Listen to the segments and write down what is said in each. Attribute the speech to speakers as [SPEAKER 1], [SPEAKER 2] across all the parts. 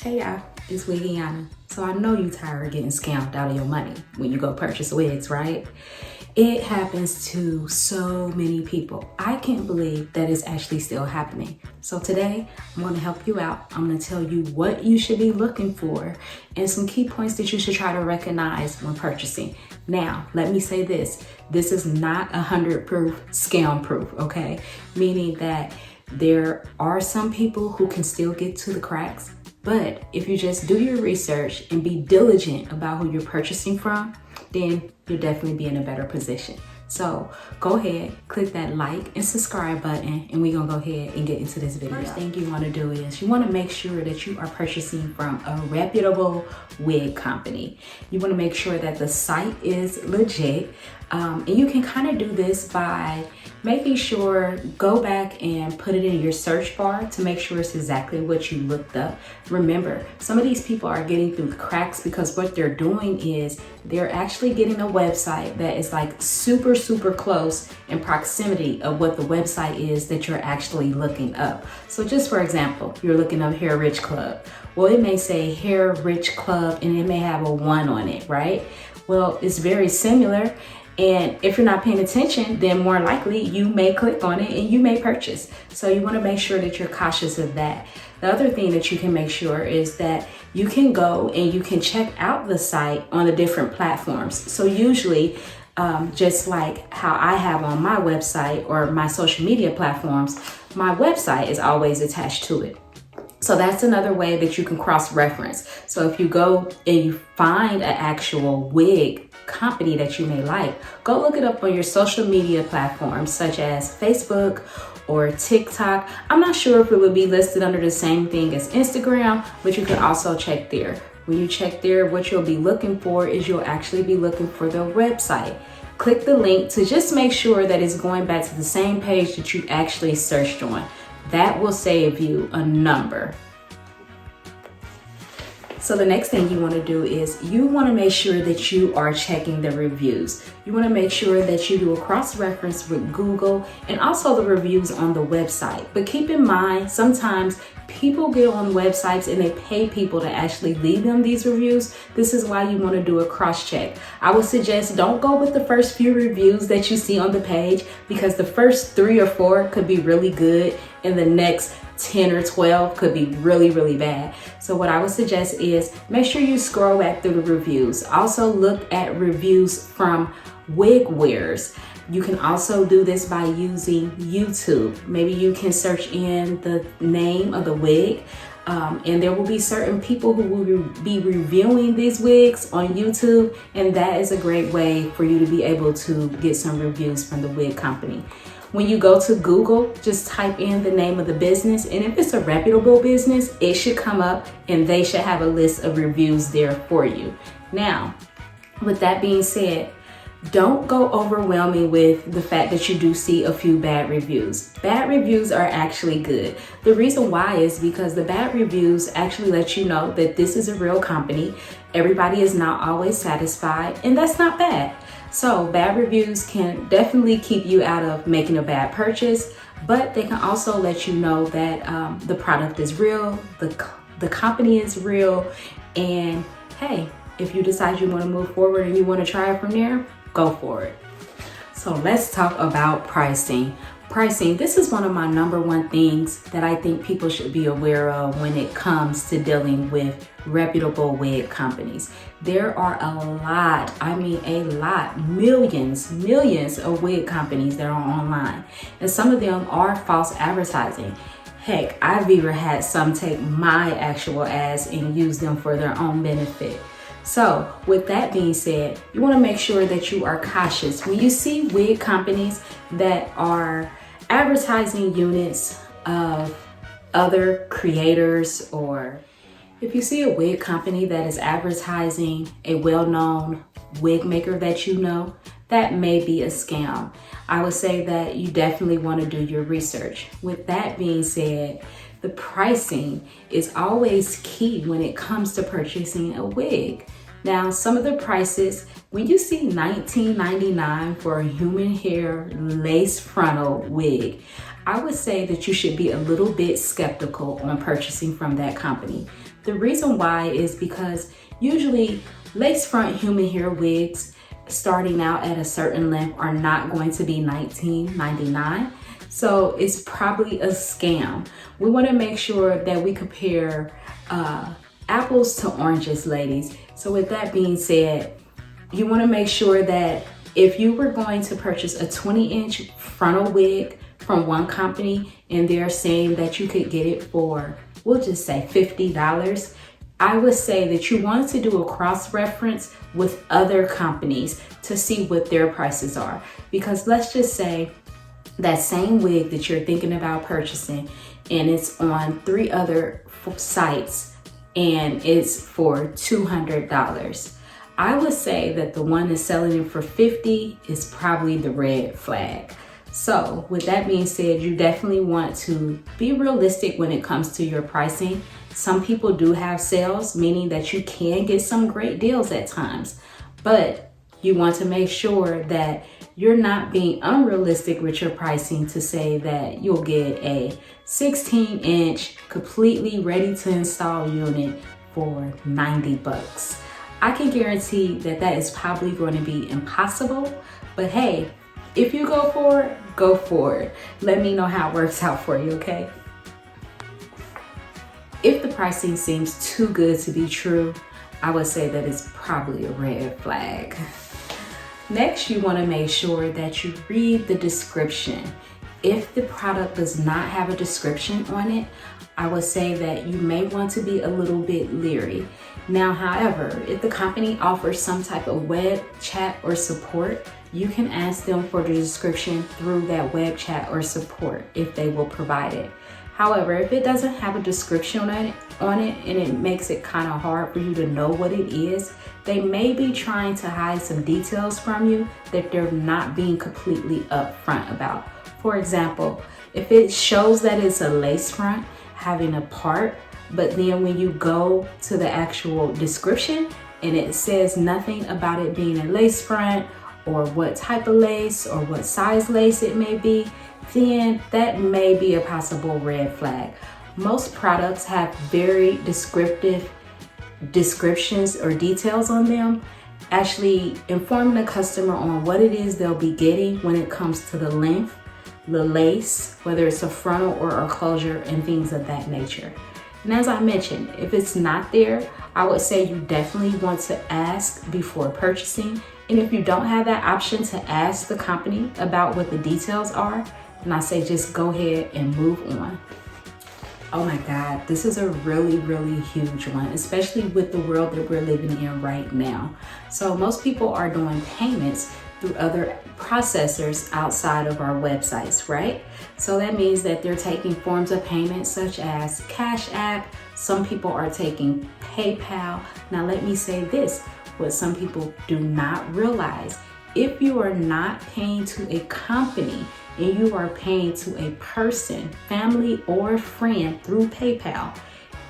[SPEAKER 1] Hey y'all, it's Wiggiona. So I know you tired of getting scammed out of your money when you go purchase wigs, right? It happens to so many people. I can't believe that it's actually still happening. So today, I'm gonna help you out. I'm gonna tell you what you should be looking for and some key points that you should try to recognize when purchasing. Now, let me say this. This is not 100 proof, scam proof, okay? Meaning that there are some people who can still get to the cracks, but if you just do your research and be diligent about who you're purchasing from, then you'll definitely be in a better position. So go ahead, click that like and subscribe button, and we're gonna go ahead and get into this video. First thing you wanna do is you wanna make sure that you are purchasing from a reputable wig company. You wanna make sure that the site is legit. And you can kind of do this by making sure, go back and put it in your search bar to make sure it's exactly what you looked up. Remember, some of these people are getting through the cracks because what they're doing is they're actually getting a website that is like super close in proximity of what the website is that you're actually looking up. So just for example, you're looking up Hair Rich Club. Well, it may say Hair Rich Club and it may have a 1 on it, right? Well, it's very similar. And if you're not paying attention, then more likely you may click on it and you may purchase. So you want to make sure that you're cautious of that. The other thing that you can make sure is that you can go and you can check out the site on the different platforms. So usually, just like how I have on my website or my social media platforms, my website is always attached to it. So that's another way that you can cross-reference. So if you go and you find an actual wig company that you may like, go look it up on your social media platforms such as Facebook or TikTok. I'm not sure if it would be listed under the same thing as Instagram, but you can also check there. When you check there, what you'll be looking for is you'll actually be looking for the website. Click the link to just make sure that it's going back to the same page that you actually searched on. That will save you a number. So the next thing you want to do is you want to make sure that you are checking the reviews. You want to make sure that you do a cross-reference with Google and also the reviews on the website. But keep in mind, sometimes people get on websites and they pay people to actually leave them these reviews. This is why you want to do a cross-check. I would suggest don't go with the first few reviews that you see on the page, because the first 3 or 4 could be really good and the next 10 or 12 could be really bad. So what I would suggest is make sure you scroll back through the reviews. Also look at reviews from wig wearers. You can also do this by using YouTube. Maybe you can search in the name of the wig, and there will be certain people who will be reviewing these wigs on YouTube, and that is a great way for you to be able to get some reviews from the wig company. When you go to Google, just type in the name of the business, and if it's a reputable business, it should come up and they should have a list of reviews there for you. Now, with that being said, don't go overwhelming with the fact that you do see a few bad reviews. Bad reviews are actually good. The reason why is because the bad reviews actually let you know that this is a real company. Everybody is not always satisfied, and that's not bad. So bad reviews can definitely keep you out of making a bad purchase, but they can also let you know that the product is real, the company is real, and hey, if you decide you want to move forward and you want to try it from there, go for it. So let's talk about pricing. Pricing, this is one of my #1 things that I think people should be aware of when it comes to dealing with reputable wig companies. There are a lot, I mean a lot, millions of wig companies that are online, and some of them are false advertising. Heck, I've even had some take my actual ads and use them for their own benefit. So with that being said, you want to make sure that you are cautious. When you see wig companies that are advertising units of other creators, or if you see a wig company that is advertising a well-known wig maker that you know, that may be a scam. I would say that you definitely want to do your research. With that being said, the pricing is always key when it comes to purchasing a wig. Now, some of the prices, when you see $19.99 for a human hair lace frontal wig, I would say that you should be a little bit skeptical on purchasing from that company. The reason why is because usually lace front human hair wigs starting out at a certain length are not going to be $19.99. So it's probably a scam. We want to make sure that we compare apples to oranges, ladies. So with that being said, you want to make sure that if you were going to purchase a 20-inch frontal wig from one company and they're saying that you could get it for, we'll just say $50, I would say that you want to do a cross-reference with other companies to see what their prices are. Because let's just say that same wig that you're thinking about purchasing and it's on 3 other sites and it's for $200. I would say that the one that's selling it for $50 is probably the red flag. So with that being said, you definitely want to be realistic when it comes to your pricing. Some people do have sales, meaning that you can get some great deals at times, but you want to make sure that you're not being unrealistic with your pricing to say that you'll get a 16-inch completely ready to install unit for $90. I can guarantee that that is probably going to be impossible, but hey, if you go for it, go for it. Let me know how it works out for you, okay? If the pricing seems too good to be true, I would say that it's probably a red flag. Next, you want to make sure that you read the description. If the product does not have a description on it, I would say that you may want to be a little bit leery. Now, however, if the company offers some type of web chat or support, you can ask them for the description through that web chat or support if they will provide it. However, if it doesn't have a description on it and it makes it kind of hard for you to know what it is, they may be trying to hide some details from you that they're not being completely upfront about. For example, if it shows that it's a lace front having a part, but then when you go to the actual description and it says nothing about it being a lace front or what type of lace or what size lace it may be, then that may be a possible red flag. Most products have very descriptive descriptions or details on them, actually informing the customer on what it is they'll be getting when it comes to the length, the lace, whether it's a frontal or a closure and things of that nature. And as I mentioned, if it's not there, I would say you definitely want to ask before purchasing. And if you don't have that option to ask the company about what the details are, then I say just go ahead and move on. Oh my God, this is a really, really huge one, especially with the world that we're living in right now. So most people are doing payments through other processors outside of our websites, right? So that means that they're taking forms of payment such as Cash App. Some people are taking PayPal. Now let me say this, what some people do not realize, if you are not paying to a company and you are paying to a person, family or friend through PayPal,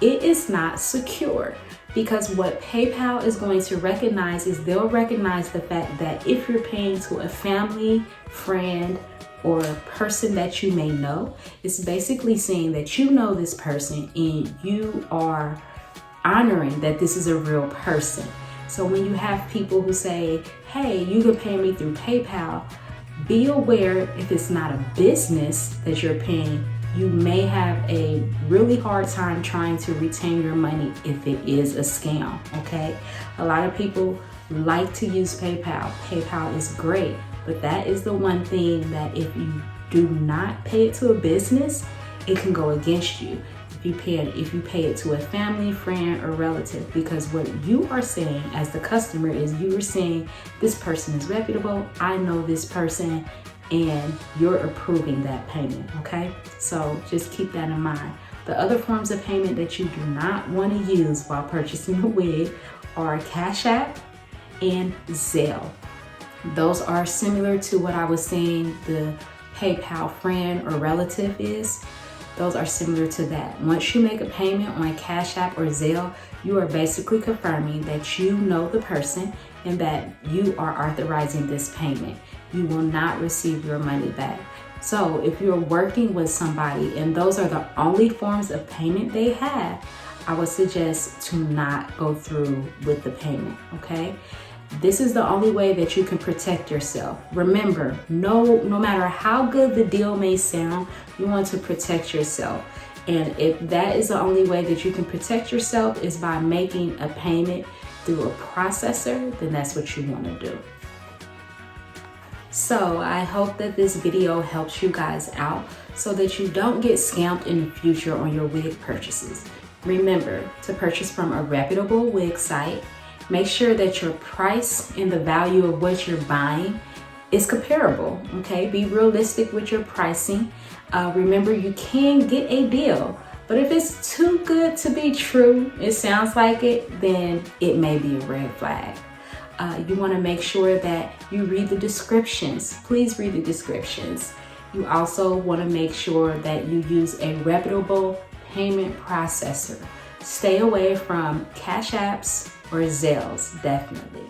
[SPEAKER 1] it is not secure. Because what PayPal is going to recognize is they'll recognize the fact that if you're paying to a family, friend, or a person that you may know, it's basically saying that you know this person and you are honoring that this is a real person. So when you have people who say, hey, you can pay me through PayPal, be aware if it's not a business that you're paying, you may have a really hard time trying to retain your money if it is a scam, okay? A lot of people like to use PayPal. PayPal is great, but that is the one thing that if you do not pay it to a business, it can go against you. If you pay it to a family, friend, or relative, because what you are saying as the customer is you are saying this person is reputable, I know this person, and you're approving that payment, okay? So just keep that in mind. The other forms of payment that you do not want to use while purchasing a wig are Cash App and Zelle. Those are similar to what I was saying the PayPal friend or relative is. Those are similar to that. Once you make a payment on Cash App or Zelle, you are basically confirming that you know the person and that you are authorizing this payment. You will not receive your money back. So if you're working with somebody and those are the only forms of payment they have, I would suggest to not go through with the payment, okay? This is the only way that you can protect yourself. Remember, no matter how good the deal may sound, you want to protect yourself. And if that is the only way that you can protect yourself is by making a payment through a processor, then that's what you want to do. So I hope that this video helps you guys out so that you don't get scammed in the future on your wig purchases. Remember to purchase from a reputable wig site. Make sure that your price and the value of what you're buying is comparable, okay? Be realistic with your pricing. Remember, you can get a deal, but if it's too good to be true, it sounds like it, then it may be a red flag. You want to make sure that you read the descriptions. Please read the descriptions. You also want to make sure that you use a reputable payment processor. Stay away from Cash Apps or Zelles, definitely.